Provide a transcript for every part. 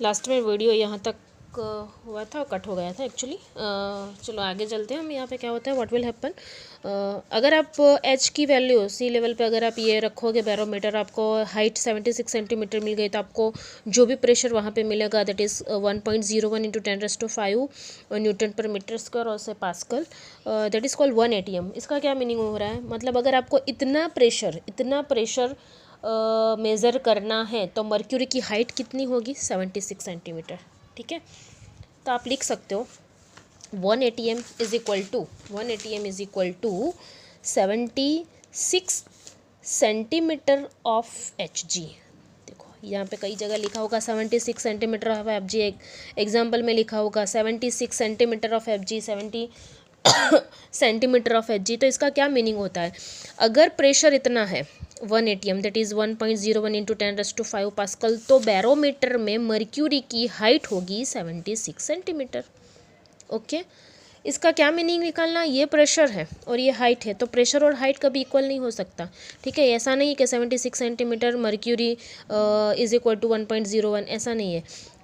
Last में video यहाँ तक हुआ था, कट हो गया था एक्चुअली। चलो आगे चलते हैं हम। यहाँ पे क्या होता है, व्हाट विल हैपन, अगर आप एच की वैल्यू सी लेवल पे अगर आप ये रखोगे बैरोमीटर, आपको हाइट 76 सेंटीमीटर मिल गई, तो आपको जो भी प्रेशर वहाँ पे मिलेगा दैट इज़ 1.01 इंटू 10⁵ न्यूटन पर मीटर स्क्वायर और से pascal, that is called 1 ATM। इसका क्या मीनिंग हो रहा है, मतलब अगर आपको इतना प्रेशर मेज़र करना है तो मर्क्यूरी की हाइट कितनी होगी, 76 सेंटीमीटर। ठीक है, तो आप लिख सकते हो 1 ATM is equal to 76 centimetre of Hg। देखो यहाँ पे कई जगह लिखा होगा 76 सेंटीमीटर ऑफ Fg, एक एग्जाम्पल में लिखा होगा 76 centimetre of Fg, 70 centimetre of Hg। तो इसका क्या मीनिंग होता है, अगर प्रेशर इतना है 1 ATM that is 1.01 into 10⁵ pascal, तो बैरोमीटर में मर्क्यूरी की हाइट होगी 76 सेंटीमीटर। ओके, इसका क्या मीनिंग निकालना, ये प्रेशर है और ये हाइट है, तो प्रेशर और हाइट कभी इक्वल नहीं हो सकता। ठीक है, ऐसा नहीं कि 76 centimetre mercury is equal to 1.01, ऐसा नहीं है।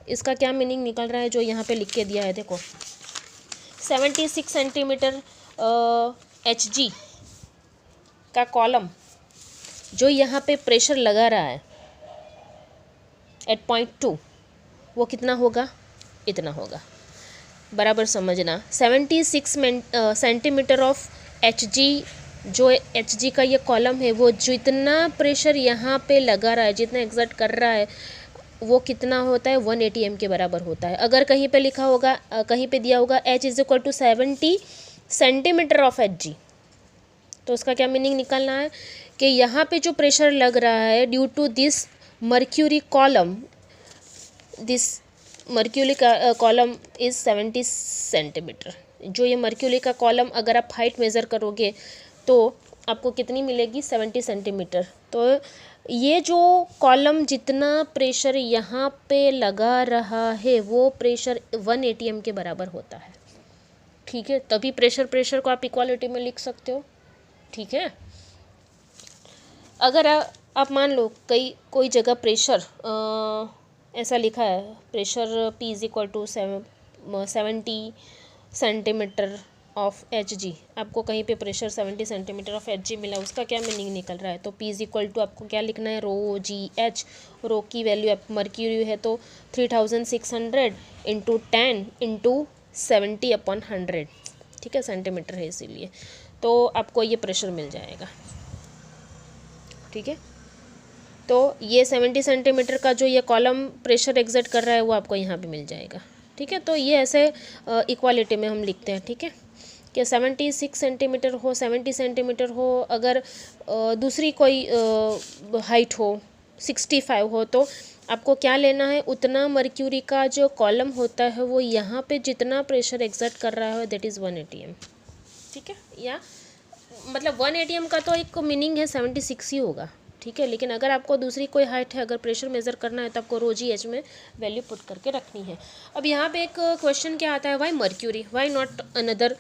इसका क्या मीनिंग निकल रहा है जो यहाँ पे लिख के दिया है, देखो 76 सेंटीमीटर Hg का कॉलम जो यहाँ पे प्रेशर लगा रहा है एट पॉइंट 2, वो कितना होगा, इतना होगा। बराबर समझना, 76 सेंटीमीटर ऑफ Hg, जो Hg का ये कॉलम है, वो जितना प्रेशर यहाँ पे लगा रहा है, जितना एग्जर्ट कर रहा है, वो कितना होता है, 1 ATM के बराबर होता है। अगर कहीं पे लिखा होगा, कहीं पे दिया होगा H is equal to 70 centimetre of Hg, तो उसका क्या मीनिंग निकालना है कि यहाँ पे जो प्रेशर लग रहा है due to this mercury column, this mercury का कॉलम इज़ 70 सेंटीमीटर। जो ये मर्क्यूरी का कॉलम अगर आप हाइट मेज़र करोगे तो आपको कितनी मिलेगी, 70 सेंटीमीटर। तो ये जो कॉलम जितना प्रेशर यहाँ पे लगा रहा है वो प्रेशर 1 ATM के बराबर होता है। ठीक है, तभी प्रेशर को आप इक्वालिटी में लिख सकते हो। ठीक है, अगर आप मान लो कोई जगह प्रेशर ऐसा लिखा है, pressure P is equal to 70 centimetre of Hg, आपको कहीं पे प्रेशर 70 सेंटीमीटर ऑफ Hg मिला, उसका क्या मीनिंग निकल रहा है, तो P इज इक्वल टू आपको क्या लिखना है, ρgh। रो की वैल्यू मर्क्यूरी है तो 3600 इंटू 10 इंटू 70/100। ठीक है, सेंटीमीटर है इसीलिए, तो आपको ये प्रेशर मिल जाएगा। ठीक है, तो ये 70 सेंटीमीटर का जो ये कॉलम प्रेशर एग्जर्ट कर रहा है वो आपको यहाँ पे मिल जाएगा। ठीक है, तो ये ऐसे इक्वालिटी में हम लिखते हैं। ठीक है, कि 76 सेंटीमीटर हो, 70 सेंटीमीटर हो, अगर दूसरी कोई हाइट हो 65 हो, तो आपको क्या लेना है, उतना मर्क्यूरी का जो कॉलम होता है वो यहाँ पे जितना प्रेशर एग्जर्ट कर रहा है दैट इज़ 1 ATM। ठीक है, या मतलब 1 ATM का तो एक मीनिंग है 76 ही होगा। ठीक है, लेकिन अगर आपको दूसरी कोई हाइट है, अगर प्रेशर मेज़र करना है तो आपको ρgh में वैल्यू पुट करके रखनी है। अब यहाँ पे एक क्वेश्चन क्या आता है, why mercury, why not another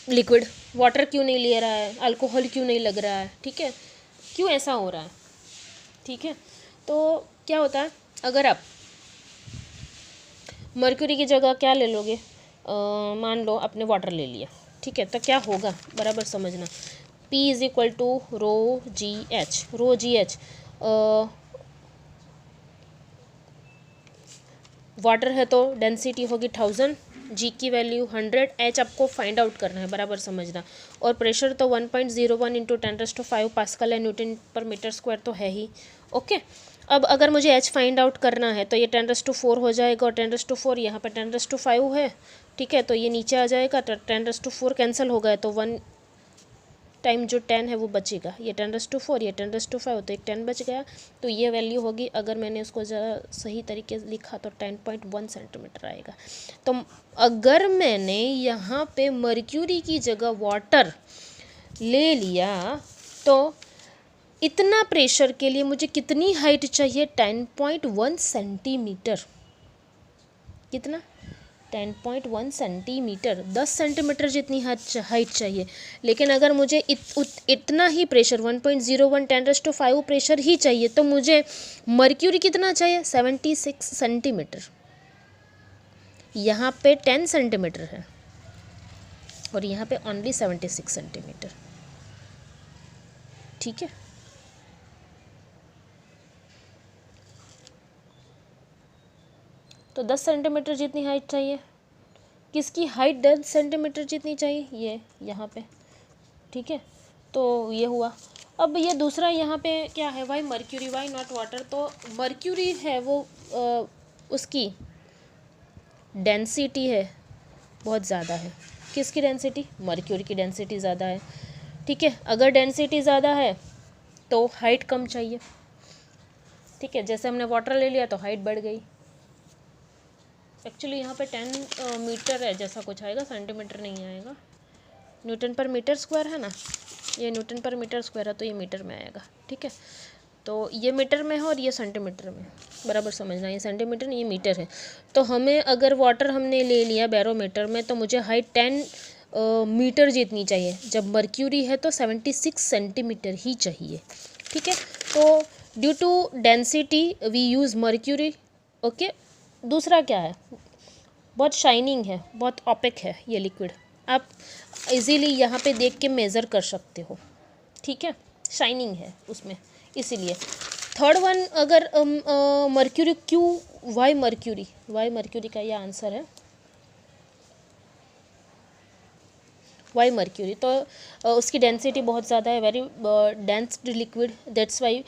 liquid, water क्यों नहीं ले रहा है, अल्कोहल क्यों नहीं लग रहा है। ठीक है, क्यों ऐसा हो रहा है। ठीक है, तो क्या होता है, अगर आप मर्क्यूरी की जगह क्या ले लोगे, मान लो आपने वाटर ले लिया। ठीक है, तो क्या होगा, बराबर समझना, P is equal to ρgh। Water है तो डेंसिटी होगी 1000, G की वैल्यू 100, H आपको फाइंड आउट करना है, बराबर समझना, और प्रेशर तो 1.01 इंटू 10⁵ पास्कल है, न्यूटन पर मीटर स्क्वायर तो है ही। ओके, अब अगर मुझे H फाइंड आउट करना है तो ये 10⁴ हो जाएगा, और 10⁴ यहाँ पर 10⁵ है। ठीक है, तो ये नीचे आ जाएगा, 10⁴ कैंसिल हो गया तो 1 टाइम जो 10 है वो बचेगा, ये 10⁴, ये 10⁵ तो एक 10 बच गया। तो ये वैल्यू होगी, अगर मैंने उसको ज़रा सही तरीके से लिखा तो 10.1 सेंटीमीटर आएगा। तो अगर मैंने यहाँ पे मर्क्यूरी की जगह वाटर ले लिया तो इतना प्रेशर के लिए मुझे कितनी हाइट चाहिए, 10.1 सेंटीमीटर। कितना, 10.1 सेंटीमीटर, 10 सेंटीमीटर जितनी हाइट चाहिए। लेकिन अगर मुझे इतना ही प्रेशर 1.01 10⁵ प्रेशर ही चाहिए तो मुझे मर्क्यूरी कितना चाहिए? 76 सेंटीमीटर। यहाँ पे 10 सेंटीमीटर है और यहाँ पे ओनली 76 सेंटीमीटर। ठीक है, तो 10 सेंटीमीटर जितनी हाइट चाहिए। किसकी हाइट 10 सेंटीमीटर जितनी चाहिए? ये यहाँ पे। ठीक है, तो ये हुआ। अब ये दूसरा यहाँ पे क्या है? Why mercury, why not water. तो मर्क्यूरी है वो उसकी डेंसिटी है बहुत ज़्यादा है। किसकी डेंसिटी? मर्क्यूरी की डेंसिटी ज़्यादा है। ठीक है, अगर डेंसिटी ज़्यादा है तो हाइट कम चाहिए। ठीक है, जैसे हमने वाटर ले लिया तो हाइट बढ़ गई। एक्चुअली यहाँ पे 10 मीटर है जैसा कुछ आएगा, सेंटीमीटर नहीं आएगा। न्यूटन पर मीटर स्क्वायर है ना, ये न्यूटन पर मीटर स्क्वायर है तो ये मीटर में आएगा। ठीक है, तो ये मीटर में है और ये सेंटीमीटर में, बराबर समझना। ये सेंटीमीटर ये मीटर है। तो हमें अगर वाटर हमने ले लिया बैरोमीटर में तो मुझे हाइट 10 मीटर जितनी चाहिए। जब मर्क्यूरी है तो 76 सेंटीमीटर ही चाहिए। ठीक है, तो due to density we use mercury. Okay, दूसरा क्या है? बहुत शाइनिंग है, बहुत ऑपेक है ये लिक्विड। आप इजीली यहाँ पे देख के मेज़र कर सकते हो। ठीक है, शाइनिंग है उसमें, इसीलिए। थर्ड वन, अगर मर्क्यूरी, क्यों वाई मर्क्यूरी? वाई मर्क्यूरी का ये आंसर है, वाई मर्क्यूरी। तो उसकी डेंसिटी बहुत ज़्यादा है, very dense liquid, that's why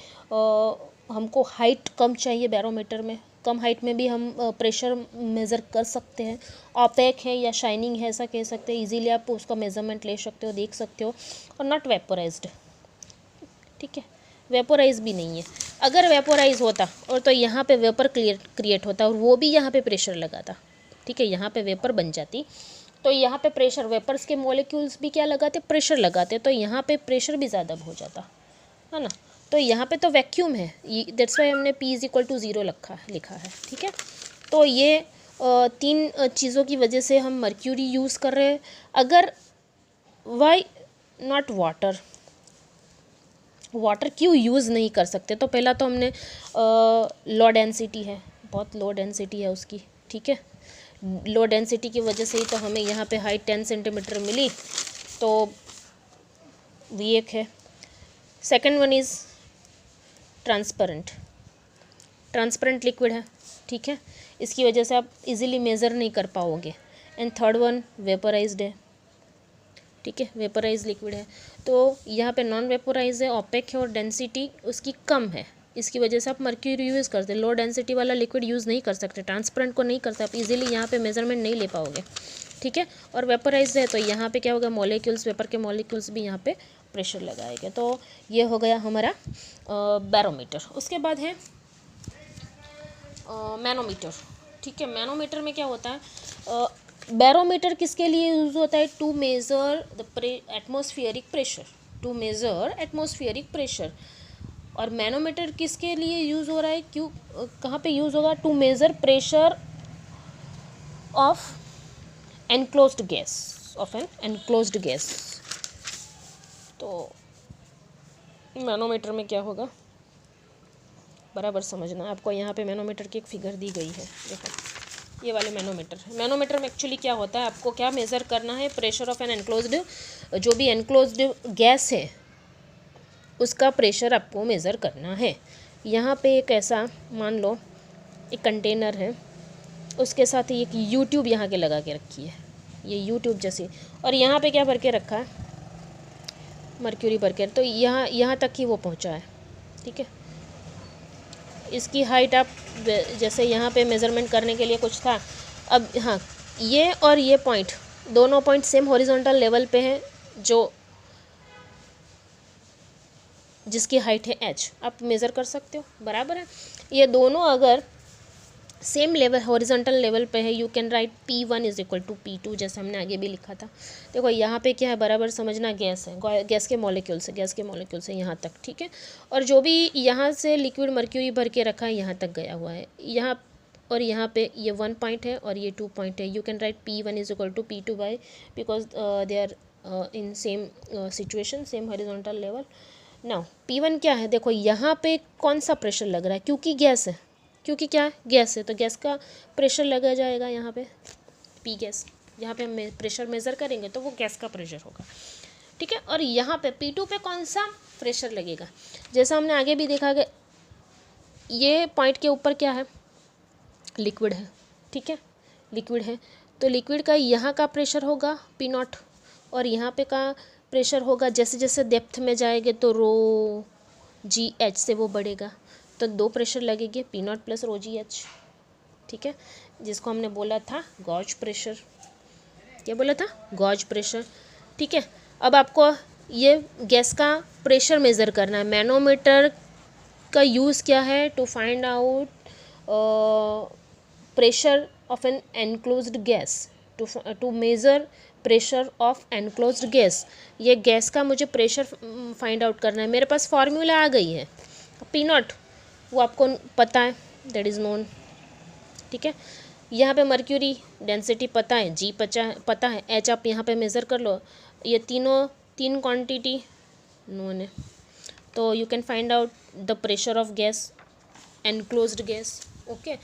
हमको हाइट कम चाहिए बैरोमीटर में। कम हाइट में भी हम प्रेशर मेज़र कर सकते हैं। ऑपेक है या शाइनिंग है ऐसा कह सकते हैं। इजीली आप उसका मेज़रमेंट ले सकते हो, देख सकते हो। और नॉट वेपोराइज्ड। ठीक है, वेपोराइज भी नहीं है। अगर वेपोराइज होता और तो यहाँ पे वेपर क्रिएट होता और वो भी यहाँ पे प्रेशर लगाता। ठीक है, यहाँ पे वेपर बन जाती तो यहाँ पे प्रेशर, वेपर्स के मॉलिक्यूल्स भी क्या लगाते? प्रेशर लगाते, तो यहाँ पे प्रेशर भी ज़्यादा हो जाता है ना। तो यहाँ पे तो वैक्यूम है, दैट्स वाई हमने P = 0 लिखा है। ठीक है, तो ये 3 चीज़ों की वजह से हम मर्क्यूरी यूज़ कर रहे हैं। अगर वाई नॉट वाटर, वाटर क्यों यूज़ नहीं कर सकते? तो पहला तो हमने लो डेंसिटी है, बहुत लो डेंसिटी है उसकी। ठीक है, लो डेंसिटी की वजह से ही तो हमें यहाँ पे हाइट 10 सेंटीमीटर मिली, तो भी एक है। Second one is transparent liquid है। ठीक है, इसकी वजह से आप इजीली मेज़र नहीं कर पाओगे। एंड थर्ड वन वेपोराइज्ड है। ठीक है, वेपोराइज लिक्विड है। तो यहाँ पे नॉन वेपोराइज है, ऑपेक है और डेंसिटी उसकी कम है। इसकी वजह से आप मर्क्यूरी यूज़ करते, लो डेंसिटी वाला लिक्विड यूज़ नहीं कर सकते, ट्रांसपेरेंट को नहीं करते, आप इजीली यहाँ पे मेजरमेंट नहीं ले पाओगे। ठीक है, और वेपोराइज है तो यहाँ पे क्या होगा? मॉलिक्यूल्स, वेपर के मॉलिक्यूल्स भी यहाँ पे प्रेशर लगाएंगे। तो ये हो गया हमारा बैरोमीटर। उसके बाद है मैनोमीटर। ठीक है, मैनोमीटर में क्या होता है? बैरोमीटर किसके लिए यूज़ होता है? To measure the atmospheric pressure, to measure atmospheric pressure. और मैनोमीटर किसके लिए यूज़ हो रहा है? क्यों, कहाँ पे यूज़ होगा? To measure pressure of enclosed gas, of an enclosed gas. तो मैनोमीटर में क्या होगा, बराबर समझना। आपको यहाँ पे मैनोमीटर की एक फिगर दी गई है, देखो ये वाले मैनोमीटर है। मैनोमीटर में एक्चुअली क्या होता है? आपको क्या मेज़र करना है? प्रेशर ऑफ एन एनक्लोज्ड, जो भी एनक्लोज्ड गैस है उसका प्रेशर आपको मेज़र करना है। यहाँ पे एक ऐसा मान लो एक कंटेनर है, उसके साथ ही एक यूट्यूब यहाँ के लगा के रखी है, ये यूट्यूब जैसी। और यहाँ पे क्या भर के रखा है? मर्क्यूरी भर के। तो यहाँ तक ही वो पहुँचा है। ठीक है, इसकी हाइट आप जैसे यहाँ पे मेज़रमेंट करने के लिए कुछ था। अब हाँ, ये और ये पॉइंट, दोनों पॉइंट सेम हॉरिजॉन्टल लेवल पे हैं, जो जिसकी हाइट है h, आप मेज़र कर सकते हो, बराबर है। ये दोनों अगर सेम लेवल, हॉरिजॉन्टल लेवल पे है, you can write P1 = P2, जैसे हमने आगे भी लिखा था। देखो यहाँ पे क्या है, बराबर समझना, गैस है, गैस के मॉलिक्यूल से यहाँ तक। ठीक है, और जो भी यहाँ से लिक्विड मर्क्यूरी भर के रखा है यहाँ तक गया हुआ है। यहाँ और यहाँ पे ये 1 पॉइंट है और ये 2 पॉइंट है. You can write P1 is equal to P2 by, because they are in same situation, same horizontal level. Now P1 क्या है, देखो यहाँ पे कौन सा प्रेशर लग रहा है, क्योंकि गैस है, क्योंकि क्या है, गैस है, तो गैस का प्रेशर लगा जाएगा यहाँ पे P गैस. यहाँ पे हम प्रेशर मेज़र करेंगे तो वो गैस का प्रेशर होगा, ठीक है. और यहाँ पे P2 पे कौन सा प्रेशर लगेगा, जैसा हमने आगे भी देखा कि ये पॉइंट के ऊपर क्या है, लिक्विड है, ठीक है, लिक्विड है. तो लिक्विड का यहाँ का प्रेशर होगा P0 और यहाँ पे का प्रेशर होगा, जैसे जैसे डेप्थ में जाएंगे तो ρGH से वो बढ़ेगा, तो 2 प्रेशर लगेंगे P0 प्लस ρGH, ठीक है, जिसको हमने बोला था गॉज प्रेशर. क्या बोला था, गॉज प्रेशर, ठीक है. अब आपको ये गैस का प्रेशर मेज़र करना है. मैनोमीटर का यूज़ क्या है, to find out pressure of an enclosed gas, to measure pressure of enclosed gas. ये गैस का मुझे प्रेशर फाइंड आउट करना है. मेरे पास फार्मूला आ गई है P0, वो आपको पता है, दैट इज़ नोन, ठीक है. यहाँ पे मर्क्यूरी डेंसिटी पता है, G पता है, H आप यहाँ पे मेज़र कर लो. ये तीन क्वांटिटी नोन है, तो you can find out the pressure of gas, enclosed gas. Okay,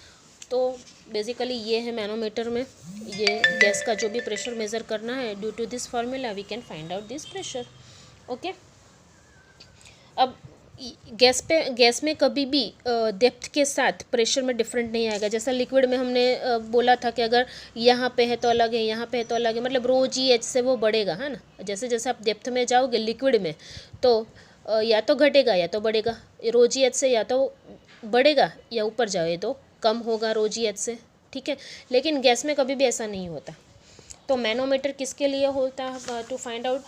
तो बेसिकली ये है मैनोमीटर में ये गैस का जो भी प्रेशर मेज़र करना है, due to this formula we can find out this pressure. Okay, अब गैस में कभी भी डेप्थ के साथ प्रेशर में डिफरेंट नहीं आएगा. जैसा लिक्विड में हमने बोला था कि अगर यहाँ पे है तो अलग है, यहाँ पे है तो अलग है, मतलब ρGH से वो बढ़ेगा, है ना. जैसे जैसे आप डेप्थ में जाओगे लिक्विड में तो या तो घटेगा या तो बढ़ेगा. ρGH से या तो बढ़ेगा या ऊपर जाए तो कम होगा ρGH से, ठीक है. लेकिन गैस में कभी भी ऐसा नहीं होता. तो मैनोमीटर किसके लिए होता है, to find out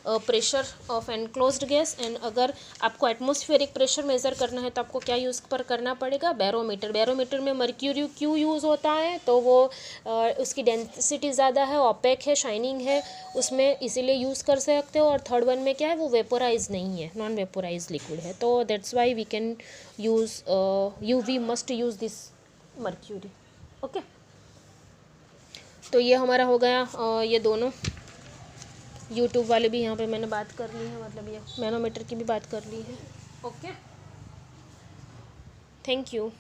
pressure of enclosed gas. And अगर आपको एटमॉस्फेरिक प्रेशर मेज़र करना है तो आपको क्या यूज़ पर करना पड़ेगा, बैरोमीटर. बैरोमीटर में मर्क्यूरी क्यों यूज़ होता है, तो वो उसकी डेंसिटी ज़्यादा है, ओपेक है, शाइनिंग है, उसमें इसीलिए यूज़ कर सकते हो. और थर्ड वन में क्या है, वो वेपोराइज नहीं है, नॉन वेपोराइज लिक्विड है, तो that's why we can use we must use this mercury. Okay, तो ये हमारा हो गया ये दोनों. यूट्यूब वाले भी यहाँ पे मैंने बात कर ली है, मतलब ये मैनोमीटर की भी बात कर ली है. Okay, thank you.